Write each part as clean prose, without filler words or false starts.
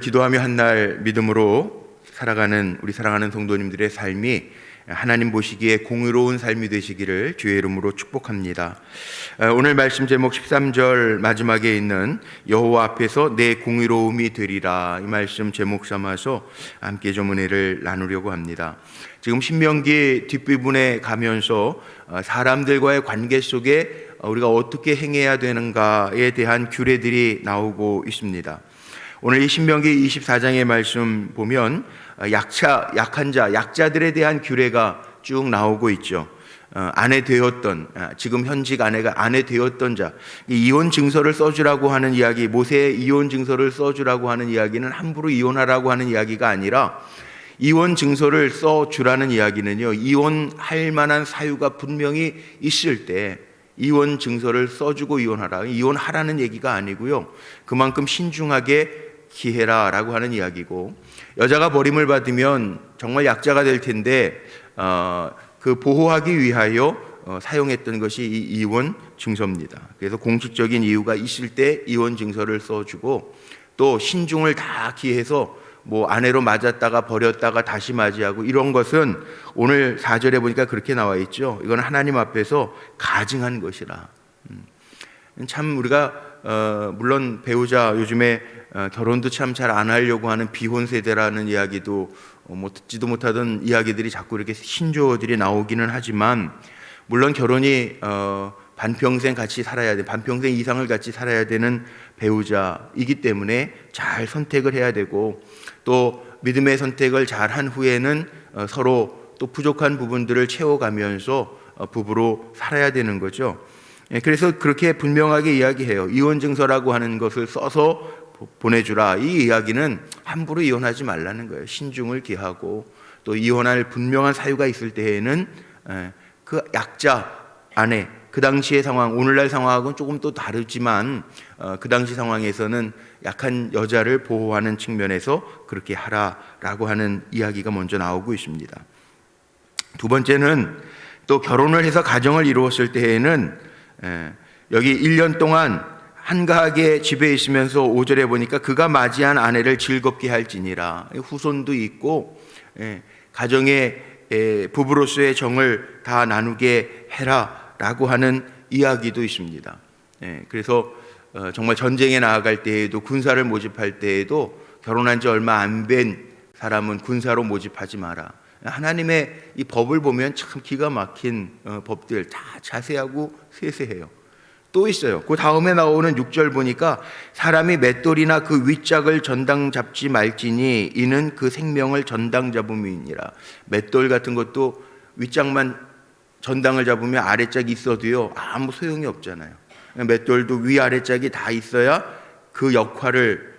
기도하며 한날 믿음으로 살아가는 우리 사랑하는 성도님들의 삶이 하나님 보시기에 공의로운 삶이 되시기를 주의 이름으로 축복합니다. 오늘 말씀 제목 13절 마지막에 있는 여호와 앞에서 내 공의로움이 되리라, 이 말씀 제목 삼아서 함께 좀 은혜를 나누려고 합니다. 지금 신명기 뒷부분에 가면서 사람들과의 관계 속에 우리가 어떻게 행해야 되는가에 대한 규례들이 나오고 있습니다. 오늘 이 신명기 24장의 말씀 보면 약한 자, 약자들에 대한 규례가 쭉 나오고 있죠. 아내 되었던, 지금 현직 아내가 아내 되었던 자, 이혼 증서를 써주라고 하는 이야기, 모세의 이혼 증서를 써주라고 하는 이야기는 함부로 이혼하라고 하는 이야기가 아니라, 이혼 증서를 써주라는 이야기는요, 이혼할 만한 사유가 분명히 있을 때 이혼 증서를 써주고 이혼하라는 얘기가 아니고요, 그만큼 신중하게 기해라 라고 하는 이야기고, 여자가 버림을 받으면 정말 약자가 될 텐데 그 보호하기 위하여 사용했던 것이 이 이혼 증서입니다. 그래서 공식적인 이유가 있을 때 이혼 증서를 써주고, 또 신중을 다 기해서 뭐 아내로 맞았다가 버렸다가 다시 맞이하고 이런 것은 오늘 4절에 보니까 그렇게 나와 있죠. 이건 하나님 앞에서 가증한 것이라. 참 우리가 물론 배우자 요즘에 결혼도 참 잘 안 하려고 하는 비혼 세대라는 이야기도 뭐 듣지도 못하던 이야기들이 자꾸 이렇게 신조어들이 나오기는 하지만, 물론 결혼이 반평생 같이 살아야 돼, 반평생 이상을 같이 살아야 되는 배우자이기 때문에 잘 선택을 해야 되고, 또 믿음의 선택을 잘 한 후에는 서로 또 부족한 부분들을 채워가면서 부부로 살아야 되는 거죠. 그래서 그렇게 분명하게 이야기해요. 이혼 증서라고 하는 것을 써서 보내주라. 이 이야기는 함부로 이혼하지 말라는 거예요. 신중을 기하고, 또 이혼할 분명한 사유가 있을 때에는 그 약자 아내, 그 당시의 상황, 오늘날 상황하고는 조금 또 다르지만 그 당시 상황에서는 약한 여자를 보호하는 측면에서 그렇게 하라라고 하는 이야기가 먼저 나오고 있습니다. 두 번째는 또 결혼을 해서 가정을 이루었을 때에는 여기 1년 동안 한가하게 집에 있으면서 5절에 보니까 그가 맞이한 아내를 즐겁게 할지니라, 후손도 있고 가정의 부부로서의 정을 다 나누게 해라 라고 하는 이야기도 있습니다. 그래서 정말 전쟁에 나아갈 때에도, 군사를 모집할 때에도 결혼한 지 얼마 안 된 사람은 군사로 모집하지 마라. 하나님의 이 법을 보면 참 기가 막힌 법들 다 자세하고 세세해요. 또 있어요. 그 다음에 나오는 6절 보니까 사람이 맷돌이나 그 윗짝을 전당 잡지 말지니 이는 그 생명을 전당 잡음이니라. 맷돌 같은 것도 윗짝만 전당을 잡으면 아래짝이 있어도요 아무 소용이 없잖아요. 맷돌도 위아래짝이 다 있어야 그 역할을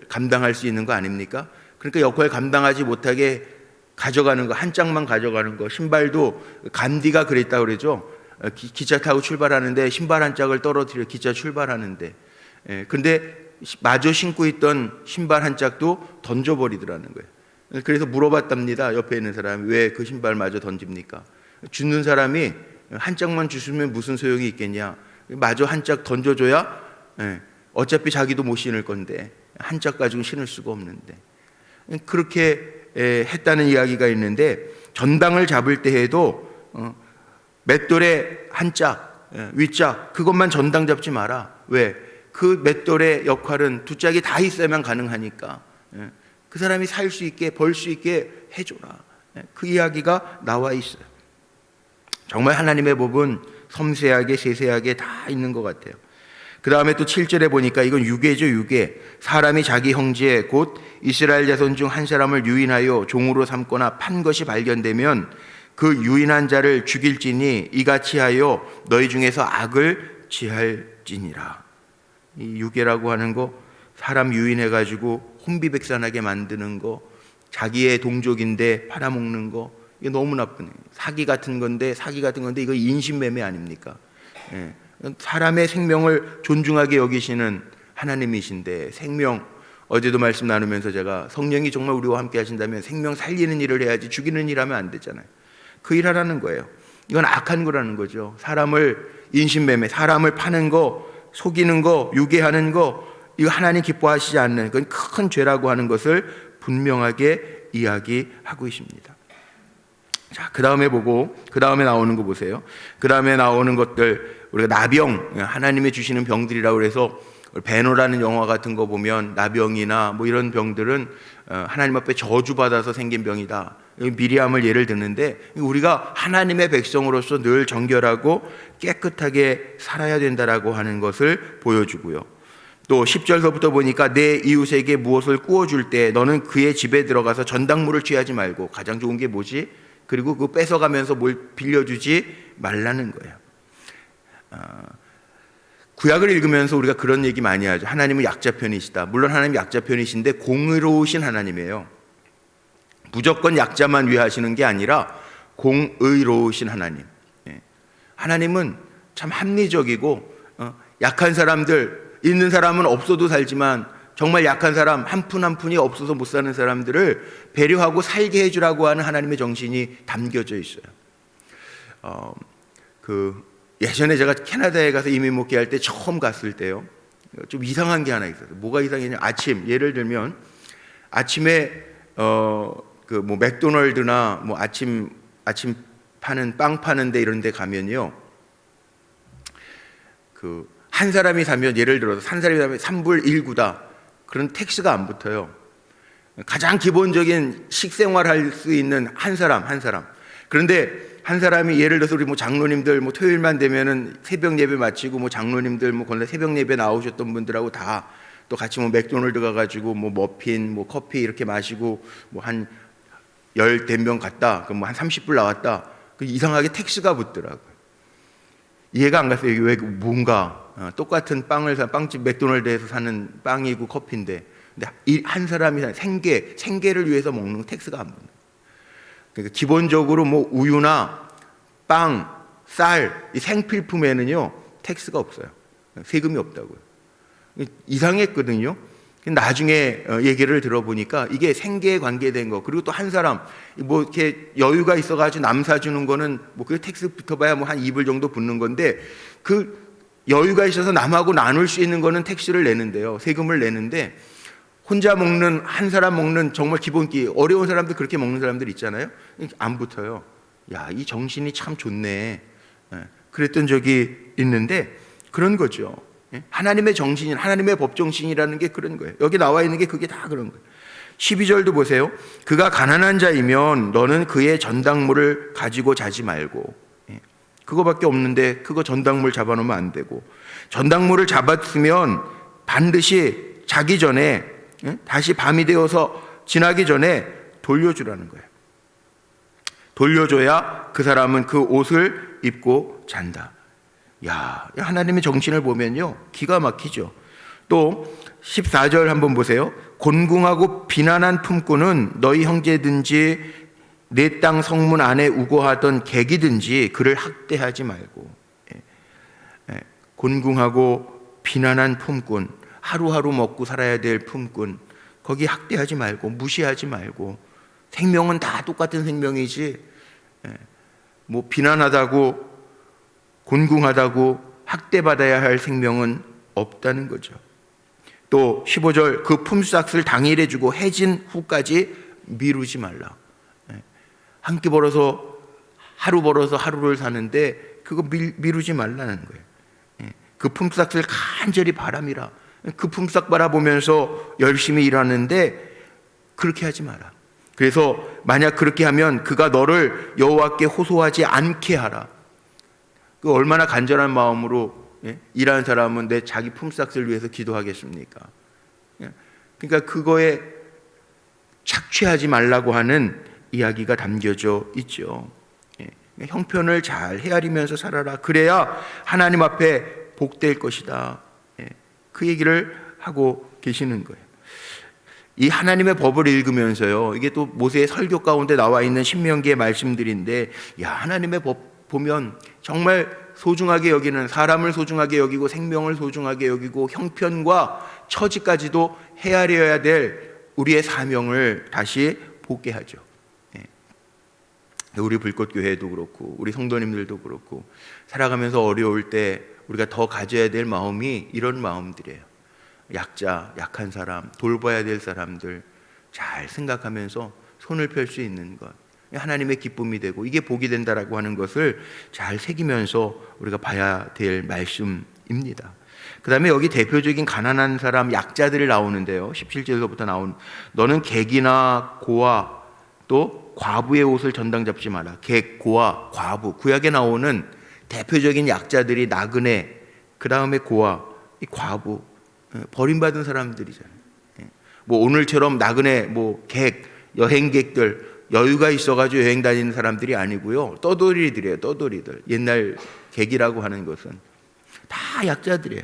감당할 수 있는 거 아닙니까? 그러니까 역할 감당하지 못하게 가져가는 거, 한 짝만 가져가는 거. 신발도 간디가 그랬다고 그러죠. 기차 타고 출발하는데 신발 한 짝을 떨어뜨려 기차 출발하는데, 근데 마저 신고 있던 신발 한 짝도 던져버리더라는 거예요. 그래서 물어봤답니다. 옆에 있는 사람이 왜 그 신발 마저 던집니까? 주는 사람이 한 짝만 주시면 무슨 소용이 있겠냐, 마저 한 짝 던져줘야 어차피 자기도 못 신을 건데 한 짝 가지고 신을 수가 없는데, 그렇게 했다는 이야기가 있는데, 전당을 잡을 때 해도 맷돌의 한 짝, 윗짝 그것만 전당 잡지 마라. 왜? 그 맷돌의 역할은 두 짝이 다 있어야만 가능하니까 그 사람이 살 수 있게, 벌 수 있게 해줘라. 그 이야기가 나와 있어요. 정말 하나님의 법은 섬세하게 세세하게 다 있는 것 같아요. 그 다음에 또 7절에 보니까 이건 유괴죠, 유괴. 사람이 자기 형제 곧 이스라엘 자손 중 한 사람을 유인하여 종으로 삼거나 판 것이 발견되면 그 유인한 자를 죽일지니 이같이 하여 너희 중에서 악을 지할지니라. 이 유괴라고 하는 거, 사람 유인해가지고 혼비백산하게 만드는 거, 자기의 동족인데 팔아먹는 거, 이게 너무 나쁜 거예요. 사기 같은 건데 이거 인신매매 아닙니까? 사람의 생명을 존중하게 여기시는 하나님이신데, 생명, 어제도 말씀 나누면서 제가 성령이 정말 우리와 함께 하신다면 생명 살리는 일을 해야지 죽이는 일 하면 안 되잖아요. 그 일 하라는 거예요. 이건 악한 거라는 거죠. 사람을 인신매매, 사람을 파는 거, 속이는 거, 유괴하는 거, 이거 하나님 기뻐하시지 않는 그건 큰 죄라고 하는 것을 분명하게 이야기하고 있습니다. 자, 그 다음에 나오는 거 보세요. 그 다음에 나오는 것들, 우리가 나병, 하나님이 주시는 병들이라고 그래서 베노라는 영화 같은 거 보면 나병이나 뭐 이런 병들은 하나님 앞에 저주받아서 생긴 병이다. 미리암을 예를 드는데, 우리가 하나님의 백성으로서 늘 정결하고 깨끗하게 살아야 된다라고 하는 것을 보여주고요. 또 10절서부터 보니까 내 이웃에게 무엇을 구워줄 때 너는 그의 집에 들어가서 전당물을 취하지 말고, 가장 좋은 게 뭐지? 그리고 그거 뺏어가면서 뭘 빌려주지 말라는 거예요. 구약을 읽으면서 우리가 그런 얘기 많이 하죠. 하나님은 약자 편이시다. 물론 하나님 약자 편이신데 공의로우신 하나님이에요. 무조건 약자만 위하시는 게 아니라 공의로우신 하나님. 하나님은 참 합리적이고, 약한 사람들, 있는 사람은 없어도 살지만 정말 약한 사람 한 푼 한 푼이 없어서 못 사는 사람들을 배려하고 살게 해주라고 하는 하나님의 정신이 담겨져 있어요. 예전에 제가 캐나다에 가서 이민 목회할 때 처음 갔을 때요, 좀 이상한 게 하나 있었어요. 뭐가 이상했냐? 예를 들면 아침에 뭐 맥도날드나 뭐 아침 파는 빵 파는 데 이런 데 가면요, 한 사람이 사면, 예를 들어서 한 사람이 사면 3불 1구다. 그런 택스가 안 붙어요. 가장 기본적인 식생활할 수 있는 한 사람. 그런데 한 사람이, 예를 들어서 우리 뭐 장로님들 뭐 토요일만 되면은 새벽 예배 마치고 뭐 장로님들 뭐 건너 새벽 예배 나오셨던 분들하고 다 또 같이 뭐 맥도날드 가가지고 뭐 머핀 뭐 커피 이렇게 마시고 뭐 한 10명 갔다. 그럼 뭐 한 30불 나왔다. 이상하게 택스가 붙더라고요. 이해가 안 갔어요. 이게 왜 뭔가 똑같은 빵집 맥도날드에서 사는 빵이고 커피인데, 근데 한 사람이 생계를 위해서 먹는 택스가 안 붙는. 그러니까 기본적으로 뭐 우유나 빵, 쌀, 이 생필품에는요 택스가 없어요. 세금이 없다고요. 이상했거든요. 나중에 얘기를 들어보니까 이게 생계에 관계된 거, 그리고 또 한 사람 뭐 이렇게 여유가 있어가지고 남 사주는 거는 뭐 그 택스 붙어봐야 뭐 한 2불 정도 붙는 건데, 그 여유가 있어서 남하고 나눌 수 있는 거는 택스를 내는데요, 세금을 내는데, 혼자 먹는, 한 사람 먹는 정말 기본기, 어려운 사람들 그렇게 먹는 사람들 있잖아요. 안 붙어요. 야, 이 정신이 참 좋네. 그랬던 적이 있는데, 그런 거죠. 하나님의 정신인, 하나님의 법정신이라는 게 그런 거예요. 여기 나와 있는 게 그게 다 그런 거예요. 12절도 보세요. 그가 가난한 자이면 너는 그의 전당물을 가지고 자지 말고. 그거밖에 없는데 그거 전당물 잡아놓으면 안 되고, 전당물을 잡았으면 반드시 자기 전에, 다시 밤이 되어서 지나기 전에 돌려주라는 거예요. 돌려줘야 그 사람은 그 옷을 입고 잔다. 야, 하나님의 정신을 보면요 기가 막히죠. 또 14절 한번 보세요. 곤궁하고 비난한 품꾼은 너희 형제든지 내 땅 성문 안에 우거하던 객이든지 그를 학대하지 말고. 곤궁하고 비난한 품꾼, 하루하루 먹고 살아야 될 품꾼, 거기 학대하지 말고, 무시하지 말고. 생명은 다 똑같은 생명이지, 뭐 비난하다고, 곤궁하다고 학대받아야 할 생명은 없다는 거죠. 또 15절, 그 품삯을 당일에 주고 해진 후까지 미루지 말라. 한 끼 벌어서 하루를 사는데 그거 미루지 말라는 거예요. 그 품삯을 간절히 바람이라. 그 품삯 바라보면서 열심히 일하는데 그렇게 하지 마라. 그래서 만약 그렇게 하면 그가 너를 여호와께 호소하지 않게 하라. 그 얼마나 간절한 마음으로 일하는 사람은 내 자기 품삯을 위해서 기도하겠습니까? 그러니까 그거에 착취하지 말라고 하는 이야기가 담겨져 있죠. 형편을 잘 헤아리면서 살아라. 그래야 하나님 앞에 복될 것이다. 그 얘기를 하고 계시는 거예요. 이 하나님의 법을 읽으면서요, 이게 또 모세의 설교 가운데 나와 있는 신명기의 말씀들인데, 야, 하나님의 법 보면 정말 소중하게 여기는, 사람을 소중하게 여기고 생명을 소중하게 여기고 형편과 처지까지도 헤아려야 될 우리의 사명을 다시 보게 하죠. 우리 불꽃교회도 그렇고 우리 성도님들도 그렇고 살아가면서 어려울 때 우리가 더 가져야 될 마음이 이런 마음들이에요. 약자, 약한 사람, 돌봐야 될 사람들 잘 생각하면서 손을 펼 수 있는 것, 하나님의 기쁨이 되고 이게 복이 된다라고 하는 것을 잘 새기면서 우리가 봐야 될 말씀입니다. 그 다음에 여기 대표적인 가난한 사람, 약자들이 나오는데요, 17절부터 나온, 너는 객이나 고아 또 과부의 옷을 전당 잡지 마라. 객, 고아, 과부, 구약에 나오는 대표적인 약자들이 나그네, 그 다음에 고아, 이 과부, 버림받은 사람들이잖아요. 뭐 오늘처럼 나그네, 뭐 객, 여행객들, 여유가 있어가지고 여행 다니는 사람들이 아니고요, 떠돌이들이에요. 떠돌이들. 옛날 객이라고 하는 것은 다 약자들이에요.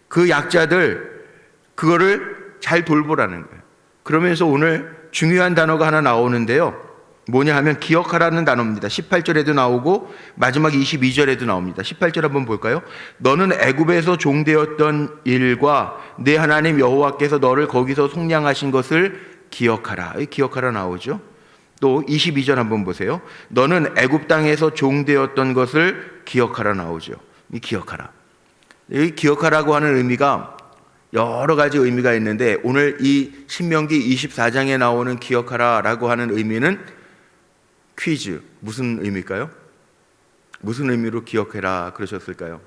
그 약자들, 그거를 잘 돌보라는 거예요. 그러면서 오늘 중요한 단어가 하나 나오는데요, 뭐냐 하면 기억하라는 단어입니다. 18절에도 나오고 마지막 22절에도 나옵니다. 18절 한번 볼까요? 너는 애굽에서 종되었던 일과 내 하나님 여호와께서 너를 거기서 속량하신 것을 기억하라. 기억하라 나오죠. 또 22절 한번 보세요. 너는 애굽 땅에서 종되었던 것을 기억하라 나오죠. 이 기억하라. 이 기억하라고 하는 의미가 여러 가지 의미가 있는데, 오늘 이 신명기 24장에 나오는 기억하라라고 하는 의미는 퀴즈, 무슨 의미일까요? 무슨 의미로 기억해라 그러셨을까요?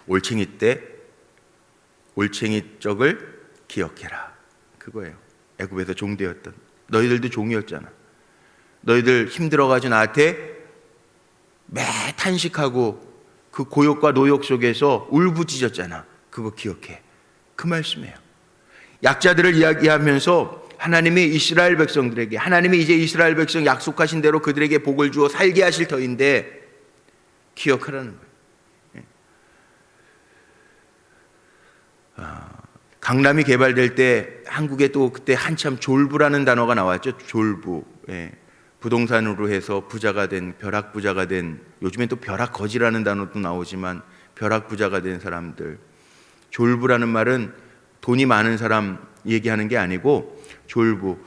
올챙이 때 올챙이 쪽을 기억해라, 그거예요. 애굽에서 종되었던, 너희들도 종이었잖아. 너희들 힘들어가지고 나한테 매 탄식하고 그 고욕과 노역 속에서 울부짖었잖아. 그거 기억해. 그 말씀이에요. 약자들을 이야기하면서 하나님이 이스라엘 백성들에게, 하나님이 이제 이스라엘 백성 약속하신 대로 그들에게 복을 주어 살게 하실 터인데 기억하라는 거예요. 강남이 개발될 때 한국에 또 그때 한참 졸부라는 단어가 나왔죠. 졸부. 부동산으로 해서 부자가 된, 벼락부자가 된, 요즘엔 또 벼락거지라는 단어도 나오지만 벼락부자가 된 사람들. 졸부라는 말은 돈이 많은 사람 얘기하는 게 아니고 졸부,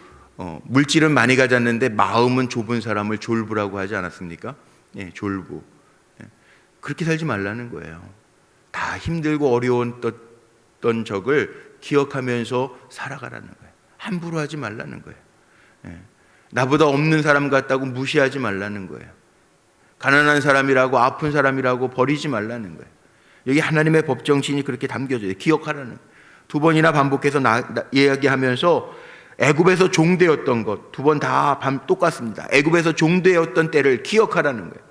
물질은 많이 가졌는데 마음은 좁은 사람을 졸부라고 하지 않았습니까? 졸부. 그렇게 살지 말라는 거예요. 다 힘들고 어려웠던 적을 기억하면서 살아가라는 거예요. 함부로 하지 말라는 거예요. 나보다 없는 사람 같다고 무시하지 말라는 거예요. 가난한 사람이라고, 아픈 사람이라고 버리지 말라는 거예요. 여기 하나님의 법정신이 그렇게 담겨져요. 기억하라는 거예요. 두 번이나 반복해서 이야기하면서 애굽에서 종되었던 것, 두 번 다 똑같습니다. 애굽에서 종되었던 때를 기억하라는 거예요.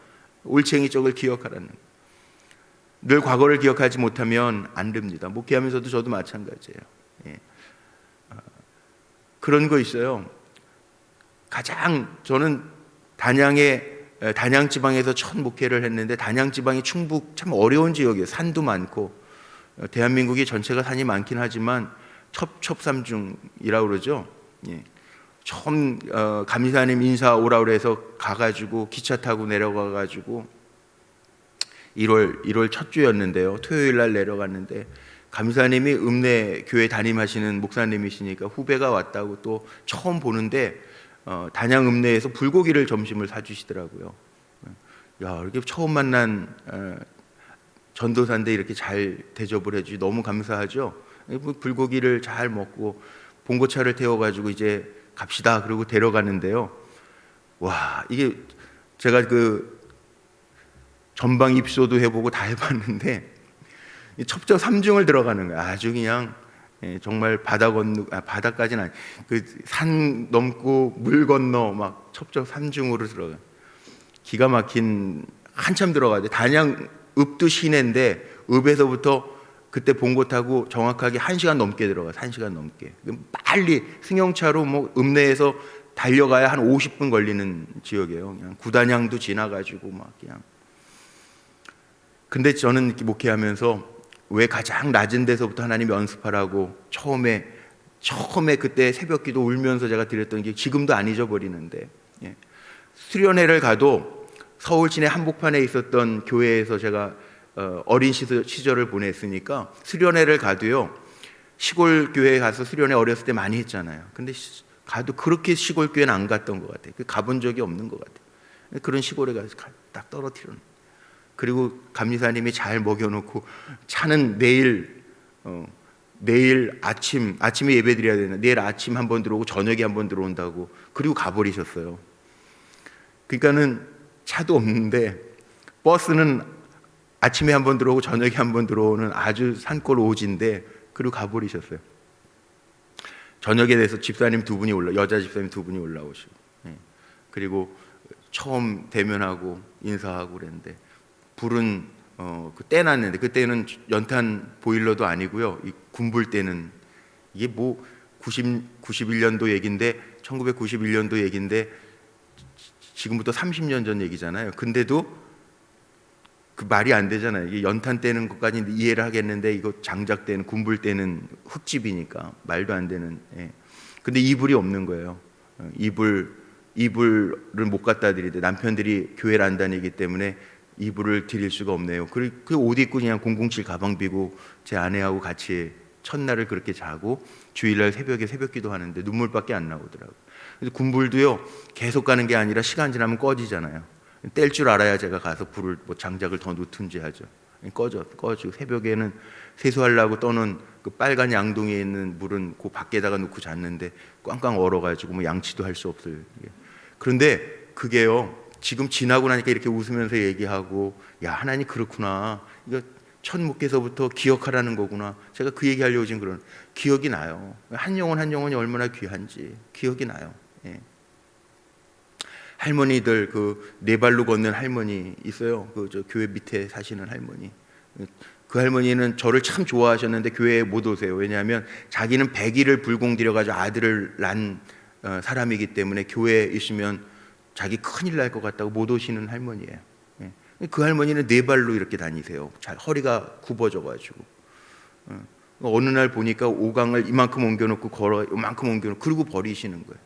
올챙이 쪽을 기억하라는 거예요. 늘 과거를 기억하지 못하면 안 됩니다. 목회하면서도 저도 마찬가지예요. 그런 거 있어요. 가장 저는 단양 지방에서 첫 목회를 했는데, 단양 지방이 충북 참 어려운 지역이에요. 산도 많고, 대한민국이 전체가 산이 많긴 하지만 첩첩산중이라고 그러죠. 처음 감리사님 인사 오라고 그래서 가가지고 기차 타고 내려가가지고 1월 첫 주였는데요. 토요일 날 내려갔는데, 감리사님이 읍내 교회 담임하시는 목사님이시니까 후배가 왔다고 또 처음 보는데 단양 읍내에서 불고기를 점심을 사주시더라고요. 야, 이렇게 처음 만난 전도사인데 이렇게 잘 대접을 해주지 너무 감사하죠. 불고기를 잘 먹고 봉고차를 태워가지고 이제 갑시다 그러고 데려가는데요. 와, 이게 제가 그 전방 입소도 해보고 다 해봤는데 첩첩 삼중을 들어가는 거예요. 아주 그냥 정말 바다 건너, 바다까지는 아니, 그 산 넘고 물 건너 막 첩첩 삼중으로 들어가. 기가 막힌, 한참 들어가야 돼. 단양 읍도 시내인데 읍에서부터 그때 봉고 타고 정확하게 1시간 넘게 들어가. 1시간 넘게. 빨리 승용차로 뭐 읍내에서 달려가야 한 50분 걸리는 지역이에요. 그냥 구단양도 지나가지고 막 그냥. 근데 저는 이렇게 목회하면서 왜 가장 낮은 데서부터 하나님 연습하라고 처음에 그때 새벽기도 울면서 제가 드렸던 게 지금도 안 잊어버리는데, 수련회를 가도 서울 시내 한복판에 있었던 교회에서 제가 어린 시절을 보냈으니까 수련회를 가도요, 시골 교회에 가서 수련회 어렸을 때 많이 했잖아요. 근데 가도 그렇게 시골 교회는 안 갔던 것 같아요. 가본 적이 없는 것 같아요. 그런 시골에 가서 딱 떨어뜨려. 그리고 감리사님이 잘 먹여놓고 차는 매일 내일 아침에 예배 드려야 되나, 내일 아침 한 번 들어오고 저녁에 한 번 들어온다고, 그리고 가버리셨어요. 그러니까는 차도 없는데 버스는 아침에 한 번 들어오고 저녁에 한 번 들어오는 아주 산골 오지인데, 그리고 가버리셨어요. 저녁에 돼서 집사님 두 분이 여자 집사님 두 분이 올라오시고, 그리고 처음 대면하고 인사하고 그랬는데, 불은 때 놨는데, 그때는 연탄 보일러도 아니고요, 이 군불 때는, 이게 뭐 91년도 얘기인데, 1991년도 얘기인데 지금부터 30년 전 얘기잖아요. 근데도 그 말이 안 되잖아요. 이게 연탄 떼는 것까지 이해를 하겠는데, 이거 장작 때는, 군불 때는 흙집이니까 말도 안 되는. 근데 이불이 없는 거예요. 이불을 못 갖다 드리대. 남편들이 교회를 안 다니기 때문에 이불을 드릴 수가 없네요. 그 옷 입고 그냥 007 가방 비고 제 아내하고 같이 첫날을 그렇게 자고, 주일날 새벽에 새벽기도 하는데 눈물밖에 안 나오더라고요. 그래서 군불도요, 계속 가는 게 아니라 시간 지나면 꺼지잖아요. 뗄 줄 알아야 제가 가서 불을 뭐 장작을 더 놓든지 하죠. 꺼지고, 새벽에는 세수하려고 떠는 그 빨간 양동이에 있는 물은 그 밖에다가 놓고 잤는데 꽝꽝 얼어가지고 뭐 양치도 할 수 없어요. 그런데 그게요, 지금 지나고 나니까 이렇게 웃으면서 얘기하고, 야, 하나님 그렇구나, 이거 첫 목회서부터 기억하라는 거구나. 제가 그 얘기하려고 지금 그런, 기억이 나요. 한 영혼이 얼마나 귀한지 기억이 나요. 할머니들, 그 네 발로 걷는 할머니 있어요. 저 교회 밑에 사시는 할머니. 그 할머니는 저를 참 좋아하셨는데 교회에 못 오세요. 왜냐하면 자기는 100일을 불공들여 가지고 아들을 낳은 사람이기 때문에 교회에 있으면 자기 큰일 날 것 같다고 못 오시는 할머니예요. 그 할머니는 네 발로 이렇게 다니세요. 허리가 굽어져 가지고. 어느 날 보니까 오강을 이만큼 옮겨놓고 걸어, 이만큼 옮겨놓고, 그리고 버리시는 거예요.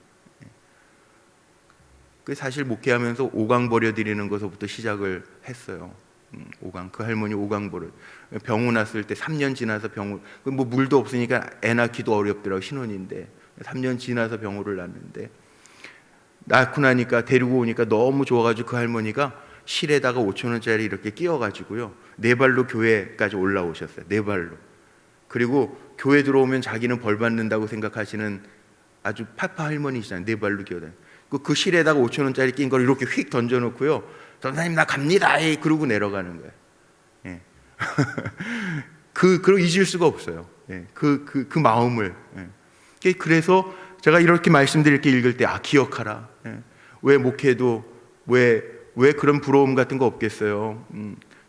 그 사실 목회하면서 오강 버려드리는 것부터 시작을 했어요. 오강, 그 할머니 오강 버려. 병원 왔을 때 3년 지나서 뭐 물도 없으니까 애 낳기도 어렵더라고, 신혼인데 3년 지나서 병원을 낳는데, 낳고 나니까 데리고 오니까 너무 좋아가지고 그 할머니가 실에다가 5,000원짜리 이렇게 끼워가지고요, 네 발로 교회까지 올라오셨어요. 네 발로. 그리고 교회 들어오면 자기는 벌 받는다고 생각하시는 아주 파파 할머니시잖아요. 네 발로 끼워다니. 그 실에다가 5,000원짜리 낀 걸 이렇게 휙 던져놓고요, 전사님 나 갑니다, 그러고 내려가는 거예요. 그걸 잊을 수가 없어요. 그 마음을. 그래서 제가 이렇게 말씀드릴 게 읽을 때, 기억하라. 왜 목회도 왜 그런 부러움 같은 거 없겠어요.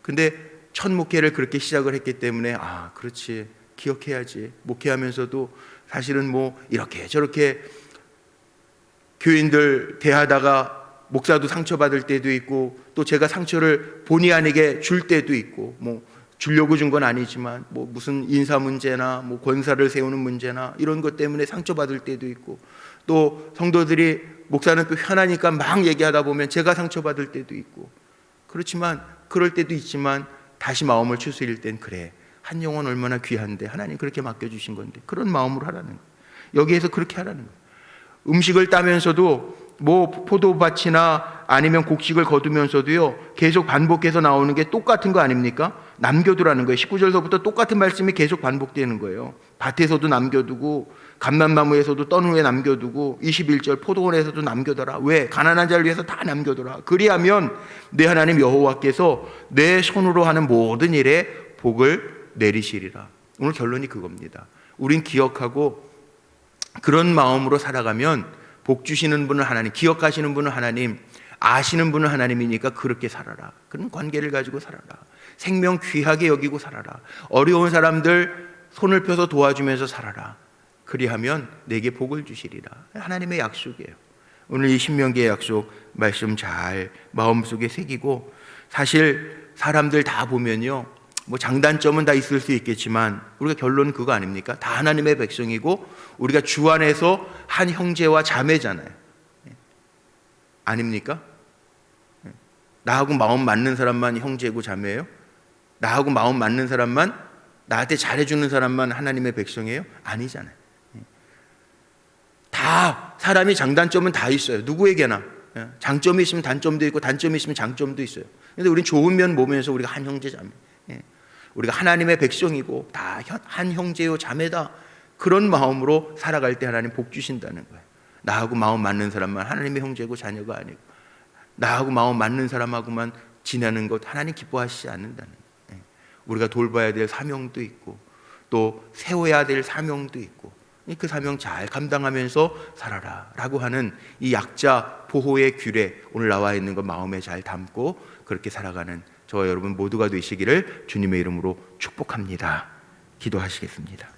근데 첫 목회를 그렇게 시작을 했기 때문에, 그렇지, 기억해야지. 목회하면서도 사실은 뭐 이렇게 저렇게 교인들 대하다가 목사도 상처받을 때도 있고, 또 제가 상처를 본의 아니게 줄 때도 있고, 뭐 주려고 준 건 아니지만 뭐 무슨 인사 문제나 뭐 권사를 세우는 문제나 이런 것 때문에 상처받을 때도 있고, 또 성도들이 목사는 또 편하니까 막 얘기하다 보면 제가 상처받을 때도 있고, 그렇지만 그럴 때도 있지만 다시 마음을 추스릴 땐, 그래, 한 영혼 얼마나 귀한데 하나님 그렇게 맡겨주신 건데, 그런 마음으로 하라는 거예요. 여기에서 그렇게 하라는 거예요. 음식을 따면서도 뭐 포도밭이나 아니면 곡식을 거두면서도요, 계속 반복해서 나오는 게 똑같은 거 아닙니까? 남겨두라는 거예요. 19절서부터 똑같은 말씀이 계속 반복되는 거예요. 밭에서도 남겨두고, 감람나무에서도 떤 후에 남겨두고, 21절 포도원에서도 남겨둬라. 왜? 가난한 자를 위해서 다 남겨둬라. 그리하면 내 하나님 여호와께서 내 손으로 하는 모든 일에 복을 내리시리라. 오늘 결론이 그겁니다. 우린 기억하고 그런 마음으로 살아가면 복 주시는 분은 하나님, 기억하시는 분은 하나님, 아시는 분은 하나님이니까 그렇게 살아라. 그런 관계를 가지고 살아라. 생명 귀하게 여기고 살아라. 어려운 사람들 손을 펴서 도와주면서 살아라. 그리하면 내게 복을 주시리라. 하나님의 약속이에요. 오늘 이 신명기의 약속 말씀 잘 마음속에 새기고, 사실 사람들 다 보면요, 뭐 장단점은 다 있을 수 있겠지만 우리가 결론은 그거 아닙니까? 다 하나님의 백성이고 우리가 주 안에서 한 형제와 자매잖아요. 아닙니까? 나하고 마음 맞는 사람만 형제고 자매예요? 나하고 마음 맞는 사람만, 나한테 잘해주는 사람만 하나님의 백성이에요? 아니잖아요. 다 사람이 장단점은 다 있어요. 누구에게나. 장점이 있으면 단점도 있고 단점이 있으면 장점도 있어요. 그런데 우린 좋은 면 보면서 우리가 한 형제 자매. 우리가 하나님의 백성이고 다 한 형제요 자매다, 그런 마음으로 살아갈 때 하나님 복 주신다는 거예요. 나하고 마음 맞는 사람만 하나님의 형제고 자녀가 아니고, 나하고 마음 맞는 사람하고만 지내는 것 하나님 기뻐하시지 않는다는 거예요. 우리가 돌봐야 될 사명도 있고 또 세워야 될 사명도 있고, 그 사명 잘 감당하면서 살아라 라고 하는 이 약자 보호의 규례, 오늘 나와 있는 거 마음에 잘 담고 그렇게 살아가는 저와 여러분 모두가 되시기를 주님의 이름으로 축복합니다. 기도하시겠습니다.